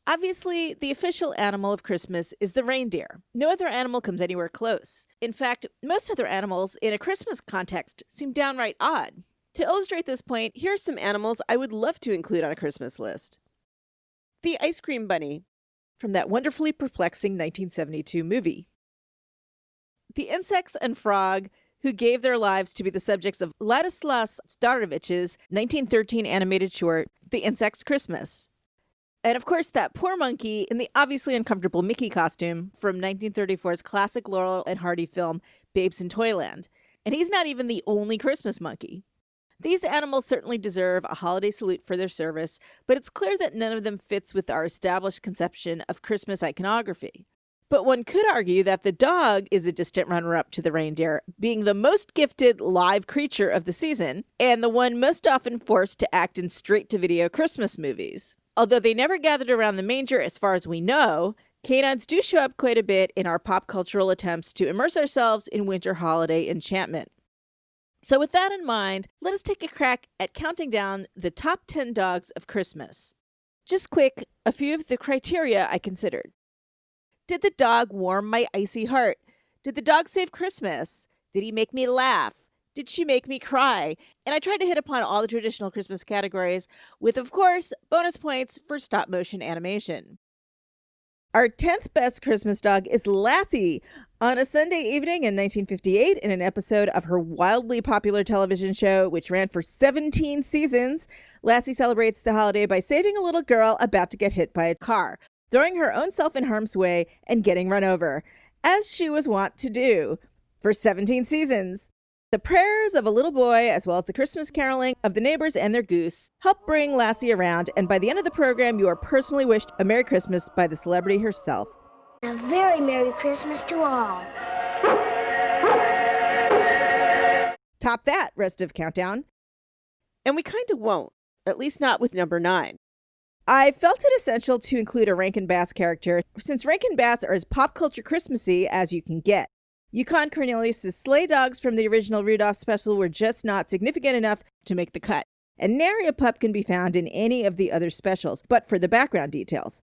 Obviously, the official animal of Christmas is the reindeer. No other animal comes anywhere close. In fact, most other animals in a Christmas context seem downright odd. To illustrate this point, here are some animals I would love to include on a Christmas list. The ice cream bunny, from that wonderfully perplexing 1972 movie. The insects and frog who gave their lives to be the subjects of Ladislas Starovich's 1913 animated short, The Insect's Christmas. And of course, that poor monkey in the obviously uncomfortable Mickey costume from 1934's classic Laurel and Hardy film, Babes in Toyland. And he's not even the only Christmas monkey. These animals certainly deserve a holiday salute for their service, but it's clear that none of them fits with our established conception of Christmas iconography. But one could argue that the dog is a distant runner-up to the reindeer, being the most gifted live creature of the season, and the one most often forced to act in straight-to-video Christmas movies. Although they never gathered around the manger as far as we know, canines do show up quite a bit in our pop cultural attempts to immerse ourselves in winter holiday enchantment. So with that in mind, let us take a crack at counting down the top 10 dogs of Christmas. Just quick, a few of the criteria I considered. Did the dog warm my icy heart? Did the dog save Christmas? Did he make me laugh? Did she make me cry? And I tried to hit upon all the traditional Christmas categories with, of course, bonus points for stop-motion animation. Our 10th best Christmas dog is Lassie. On a Sunday evening in 1958, in an episode of her wildly popular television show, which ran for 17 seasons, Lassie celebrates the holiday by saving a little girl about to get hit by a car, throwing her own self in harm's way and getting run over, as she was wont to do for 17 seasons. The prayers of a little boy, as well as the Christmas caroling of the neighbors and their goose, help bring Lassie around, and by the end of the program, you are personally wished a Merry Christmas by the celebrity herself. A very Merry Christmas to all. Top that, rest of Countdown. And we kind of won't, at least not with number 9. I felt it essential to include a Rankin Bass character, since Rankin Bass are as pop culture Christmassy as you can get. Yukon Cornelius' sleigh dogs from the original Rudolph special were just not significant enough to make the cut, and nary a pup can be found in any of the other specials, but for the background details.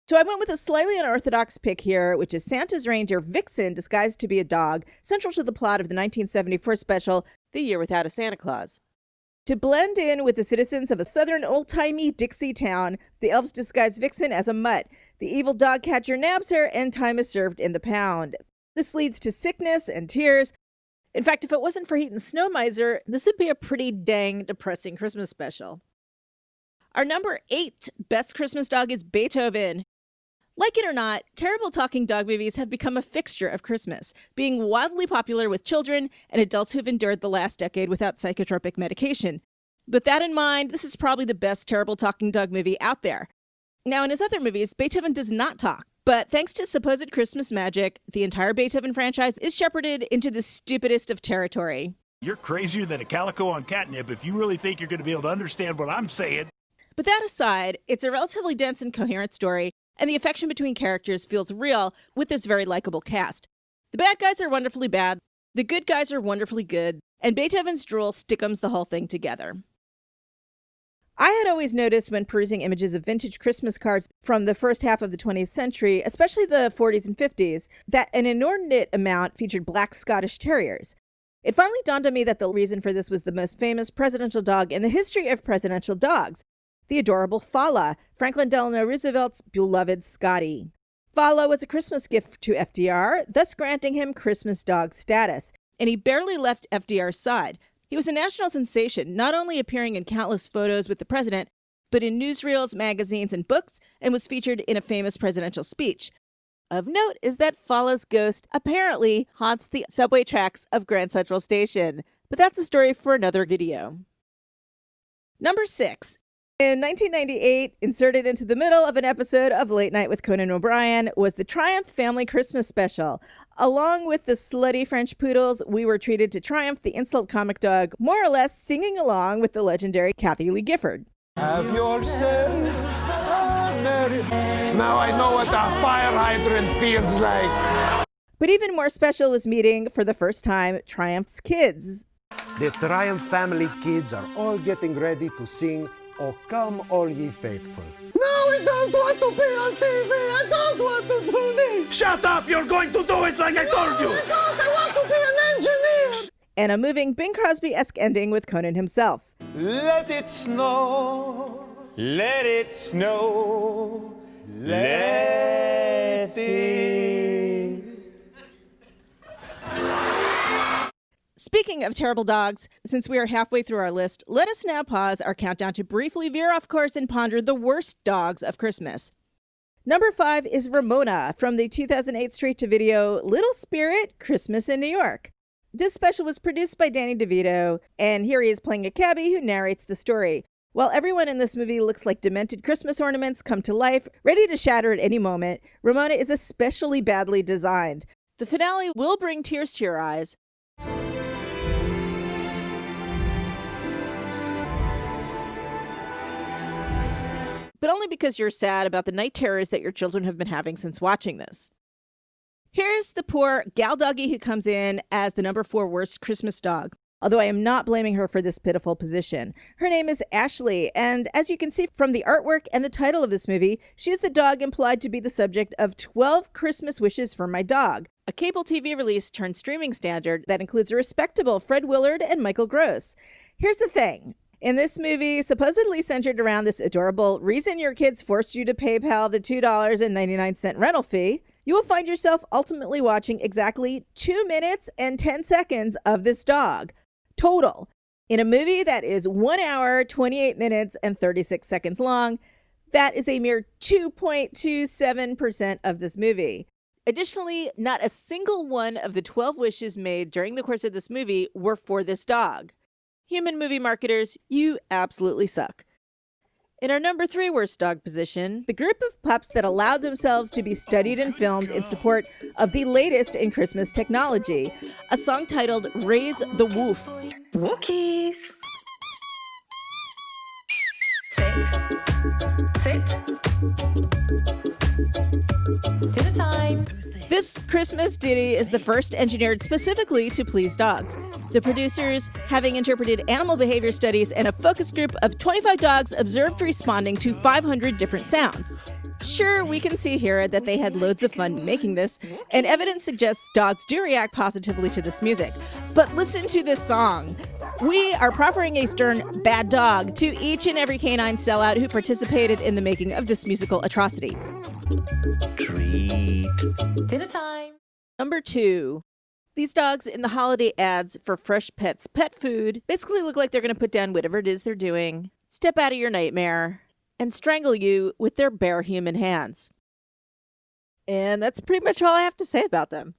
So I went with a slightly unorthodox pick here, which is Santa's reindeer Vixen disguised to be a dog, central to the plot of the 1974 special, The Year Without a Santa Claus. To blend in with the citizens of a southern old-timey Dixie town, the elves disguise Vixen as a mutt. The evil dog catcher nabs her, and time is served in the pound. This leads to sickness and tears. In fact, if it wasn't for Heat and Snow Miser, this would be a pretty dang depressing Christmas special. Our number 8 best Christmas dog is Beethoven. Like it or not, terrible talking dog movies have become a fixture of Christmas, being wildly popular with children and adults who've endured the last decade without psychotropic medication. With that in mind, this is probably the best terrible talking dog movie out there. Now, in his other movies, Beethoven does not talk, but thanks to supposed Christmas magic, the entire Beethoven franchise is shepherded into the stupidest of territory. You're crazier than a calico on catnip if you really think you're going to be able to understand what I'm saying. But that aside, it's a relatively dense and coherent story, and the affection between characters feels real with this very likable cast. The bad guys are wonderfully bad, the good guys are wonderfully good, and Beethoven's drool stickums the whole thing together. I had always noticed when perusing images of vintage Christmas cards from the first half of the 20th century, especially the 40s and 50s, that an inordinate amount featured black Scottish Terriers. It finally dawned on me that the reason for this was the most famous presidential dog in the history of presidential dogs, the adorable Fala, Franklin Delano Roosevelt's beloved Scotty. Fala was a Christmas gift to FDR, thus granting him Christmas dog status, and he barely left FDR's side. He was a national sensation, not only appearing in countless photos with the president, but in newsreels, magazines, and books, and was featured in a famous presidential speech. Of note is that Fala's ghost apparently haunts the subway tracks of Grand Central Station, but that's a story for another video. Number 6. In 1998, inserted into the middle of an episode of Late Night with Conan O'Brien, was the Triumph Family Christmas Special. Along with the slutty French poodles, we were treated to Triumph, the insult comic dog, more or less singing along with the legendary Kathy Lee Gifford. Have yourself a merry... Now I know what a fire hydrant feels like. But even more special was meeting, for the first time, Triumph's kids. The Triumph family kids are all getting ready to sing Oh, come all ye faithful. No, I don't want to be on TV. I don't want to do this. Shut up! You're going to do it like I told you! I want to be an engineer. And a moving Bing Crosby-esque ending with Conan himself. Let it snow. Let it snow. Let it. Speaking of terrible dogs, since we are halfway through our list, let us now pause our countdown to briefly veer off course and ponder the worst dogs of Christmas. Number 5 is Ramona from the 2008 straight-to-video Little Spirit, Christmas in New York. This special was produced by Danny DeVito, and here he is playing a cabbie who narrates the story. While everyone in this movie looks like demented Christmas ornaments come to life, ready to shatter at any moment, Ramona is especially badly designed. The finale will bring tears to your eyes, but only because you're sad about the night terrors that your children have been having since watching this. Here's the poor gal doggy who comes in as the number 4 worst Christmas dog, although I am not blaming her for this pitiful position. Her name is Ashley, and as you can see from the artwork and the title of this movie, she is the dog implied to be the subject of 12 Christmas Wishes for My Dog, a cable TV release turned streaming standard that includes a respectable Fred Willard and Michael Gross. Here's the thing. In this movie, supposedly centered around this adorable reason your kids forced you to PayPal the $2.99 rental fee, you will find yourself ultimately watching exactly 2 minutes and 10 seconds of this dog, total. In a movie that is 1 hour, 28 minutes, and 36 seconds long, that is a mere 2.27% of this movie. Additionally, not a single one of the 12 wishes made during the course of this movie were for this dog. Human movie marketers, you absolutely suck. In our number 3 worst dog position, the group of pups that allowed themselves to be studied and filmed in support of the latest in Christmas technology, a song titled Raise the Woof. Wookies. Sit. Sit. Dinner time. This Christmas ditty is the first engineered specifically to please dogs. The producers, having interpreted animal behavior studies and a focus group of 25 dogs observed responding to 500 different sounds. Sure, we can see here that they had loads of fun making this, and evidence suggests dogs do react positively to this music. But listen to this song. We are proffering a stern bad dog to each and every canine sellout who participated in the making of this musical atrocity. Treat. Dinner time. Number 2. These dogs in the holiday ads for Fresh Pets pet food basically look like they're going to put down whatever it is they're doing, step out of your nightmare, and strangle you with their bare human hands. And that's pretty much all I have to say about them.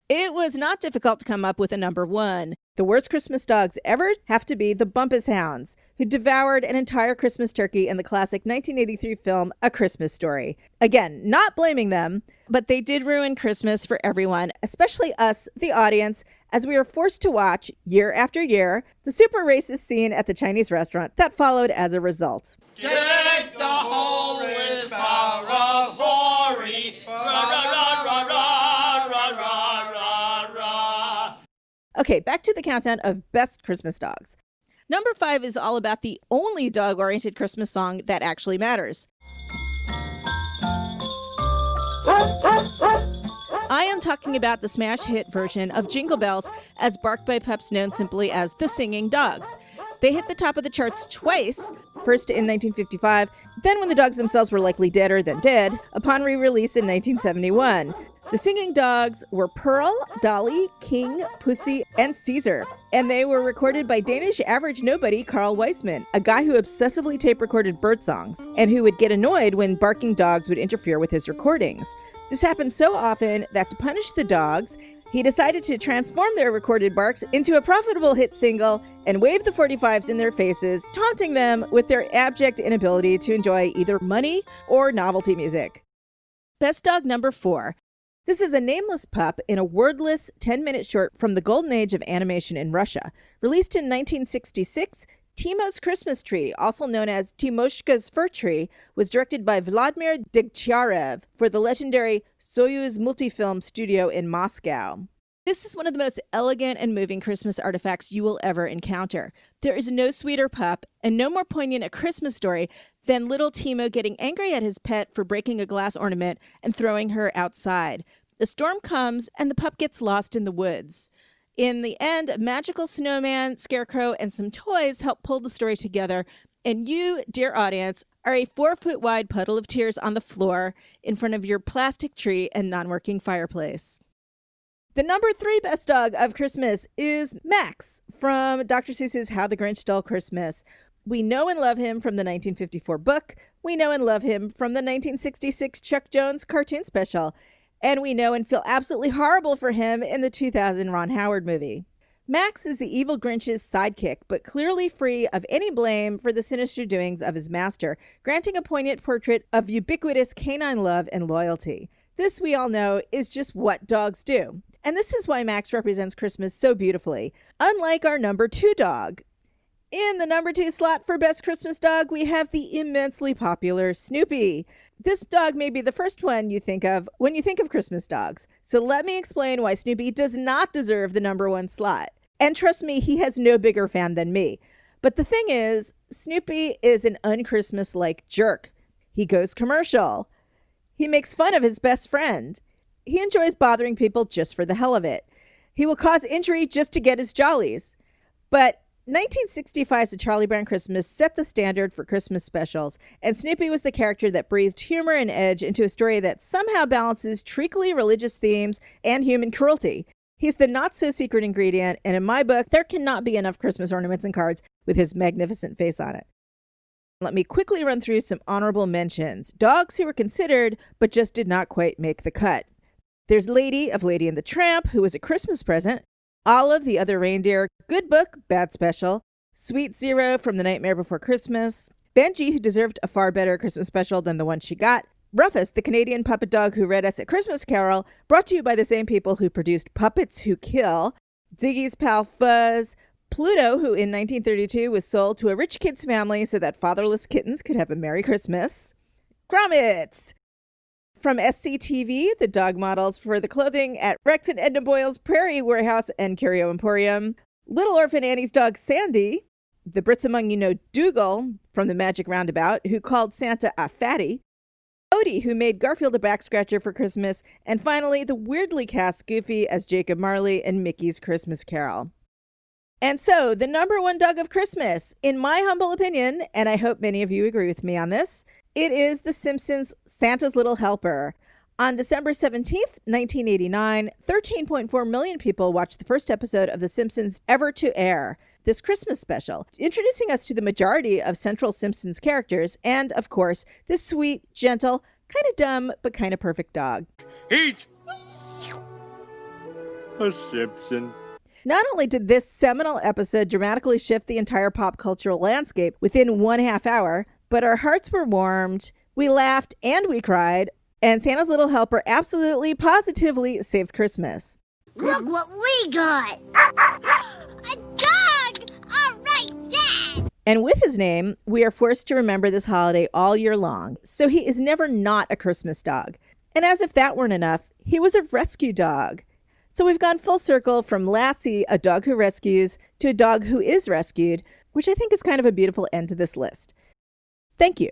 It was not difficult to come up with a number 1. The worst Christmas dogs ever have to be the Bumpus Hounds, who devoured an entire Christmas turkey in the classic 1983 film A Christmas Story. Again, not blaming them, but they did ruin Christmas for everyone, especially us, the audience, as we were forced to watch, year after year, the super racist scene at the Chinese restaurant that followed as a result. Dig the hole with power of glory. Okay, back to the countdown of best Christmas dogs. Number 5 is all about the only dog-oriented Christmas song that actually matters. I am talking about the smash hit version of Jingle Bells, as barked by pups known simply as the Singing Dogs. They hit the top of the charts twice, first in 1955, then when the dogs themselves were likely deader than dead, upon re-release in 1971. The Singing Dogs were Pearl, Dolly, King, Pussy, and Caesar, and they were recorded by Danish average nobody Carl Weissman, a guy who obsessively tape-recorded bird songs, and who would get annoyed when barking dogs would interfere with his recordings. This happened so often that to punish the dogs, he decided to transform their recorded barks into a profitable hit single and wave the 45s in their faces, taunting them with their abject inability to enjoy either money or novelty music. Best dog number 4. This is a nameless pup in a wordless 10-minute short from the golden age of animation in Russia. Released in 1966, Timo's Christmas Tree, also known as Timoshka's Fir Tree, was directed by Vladimir Degtyarev for the legendary Soyuz Multifilm Studio in Moscow. This is one of the most elegant and moving Christmas artifacts you will ever encounter. There is no sweeter pup and no more poignant a Christmas story than little Timo getting angry at his pet for breaking a glass ornament and throwing her outside. The storm comes and the pup gets lost in the woods. In the end, a magical snowman, scarecrow, and some toys help pull the story together. And you, dear audience, are a 4-foot wide puddle of tears on the floor in front of your plastic tree and non-working fireplace. The number 3 best dog of Christmas is Max from Dr. Seuss's How the Grinch Stole Christmas. We know and love him from the 1954 book. We know and love him from the 1966 Chuck Jones cartoon special. And we know and feel absolutely horrible for him in the 2000 Ron Howard movie. Max is the evil Grinch's sidekick, but clearly free of any blame for the sinister doings of his master, granting a poignant portrait of ubiquitous canine love and loyalty. This, we all know, is just what dogs do. And this is why Max represents Christmas so beautifully, unlike our number 2 dog. In the number 2 slot for Best Christmas Dog, we have the immensely popular Snoopy. This dog may be the first one you think of when you think of Christmas dogs. So let me explain why Snoopy does not deserve the number 1 slot. And trust me, he has no bigger fan than me. But the thing is, Snoopy is an un-Christmas-like jerk. He goes commercial. He makes fun of his best friend. He enjoys bothering people just for the hell of it. He will cause injury just to get his jollies. But 1965's A Charlie Brown Christmas set the standard for Christmas specials, and Snoopy was the character that breathed humor and edge into a story that somehow balances treacly religious themes and human cruelty. He's the not-so-secret ingredient, and in my book, there cannot be enough Christmas ornaments and cards with his magnificent face on it. Let me quickly run through some honorable mentions. Dogs who were considered, but just did not quite make the cut. There's Lady of Lady and the Tramp, who was a Christmas present. Olive, the Other Reindeer, Good Book, Bad Special. Sweet Zero from The Nightmare Before Christmas. Benji, who deserved a far better Christmas special than the one she got. Rufus, the Canadian puppet dog who read us A Christmas Carol, brought to you by the same people who produced Puppets Who Kill. Ziggy's pal Fuzz. Pluto, who in 1932 was sold to a rich kid's family so that fatherless kittens could have a Merry Christmas. Grommets! From SCTV, the dog models for the clothing at Rex and Edna Boyle's Prairie Warehouse and Curio Emporium. Little Orphan Annie's dog Sandy. The Brits among you know Dougal from the Magic Roundabout, who called Santa a fatty. Odie, who made Garfield a back scratcher for Christmas. And finally, the weirdly cast Goofy as Jacob Marley in Mickey's Christmas Carol. And so, the number 1 dog of Christmas, in my humble opinion, and I hope many of you agree with me on this, it is The Simpsons' Santa's Little Helper. On December 17th, 1989, 13.4 million people watched the first episode of The Simpsons ever to air, this Christmas special, introducing us to the majority of Central Simpsons characters and, of course, this sweet, gentle, kind of dumb, but kind of perfect dog. He's a Simpson. Not only did this seminal episode dramatically shift the entire pop cultural landscape within 1/2 hour, but our hearts were warmed, we laughed, and we cried, and Santa's Little Helper absolutely, positively saved Christmas. Look what we got! A dog! All right, Dad! And with his name, we are forced to remember this holiday all year long, so he is never not a Christmas dog. And as if that weren't enough, he was a rescue dog. So we've gone full circle from Lassie, a dog who rescues, to a dog who is rescued, which I think is kind of a beautiful end to this list. Thank you.